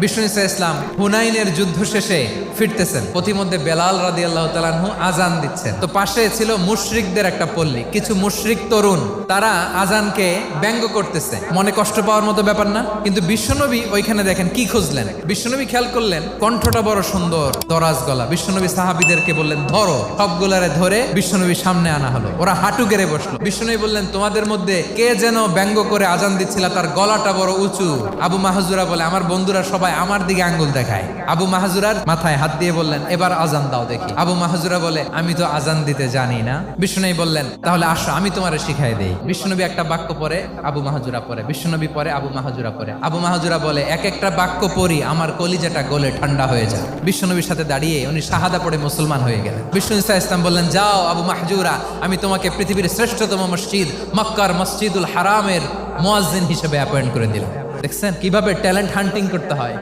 বিষ্ণু ইসা ইসলাম হুনাইনের যুদ্ধ শেষে ফিরতেছেন, পথিমধ্যে বেলাল রাদিয়াল্লাহু তাআলা আনহু আজান দিচ্ছেন। তো পাশে ছিল মুশরিকদের একটা পল্লী, কিছু মুশরিক তরুণ, তারা আজানকে ব্যঙ্গ করতেছে। মনে কষ্ট পাওয়ার মতো ব্যাপার না, কিন্তু বিশ্বনবী ওইখানে দেখেন কি খুঁজলেন। বিশ্বনবী খেয়াল করলেন কণ্ঠটা বড় সুন্দর, দরাজ গলা। বিশ্বনবী সাহাবীদেরকে বললেন ধরো, সবগুলারে ধরে বিশ্বনবী সামনে আনা হলো। ওরা হাঁটু গেড়ে বসলো। বিশ্বনবী বললেন তোমাদের মধ্যে কে যেন ব্যঙ্গ করে আজান দিচ্ছিল, তার গলাটা বড় উঁচু। আবু মাহজুরা বলে আমার বন্ধুরা সবাই আমার দিকে আঙ্গুল দেখায়। আবু মাহজুরার মাথায় হাত দিয়ে বললেন এবার আজান দাও দেখি। আবু মাহজুরা বলে আমি তো আজান দিতে জানি না। বিশ্বনবী বললেন তাহলে আসো আমি তোমারে শিখাই দেই। বিশ্বনবী একটা বাক্য পরে, আবু মাহজুরা পরে, বিশ্বনবী পরে, আবু মাহজুরা পরে। আবু মাহজুরা বলে এক একটা বাক্য পড়ি আমার কলিজাটা গলে ঠান্ডা হয়ে যায়। বিশ্বনবীর সাথে দাঁড়িয়ে উনি শাহাদা পড়ে মুসলমান হয়ে গেলেন। বিষ্ণু ইসা ইসলাম বললেন যাও আবু মাহজুরা, আমি তোমাকে পৃথিবীর শ্রেষ্ঠতম মসজিদ মক্কার মসজিদুল হারামের মুয়াজ্জিন হিসেবে অ্যাপয়েন্ট করে দিলাম। দেখছেন কিভাবে ট্যালেন্ট হান্টিং করতে হয়।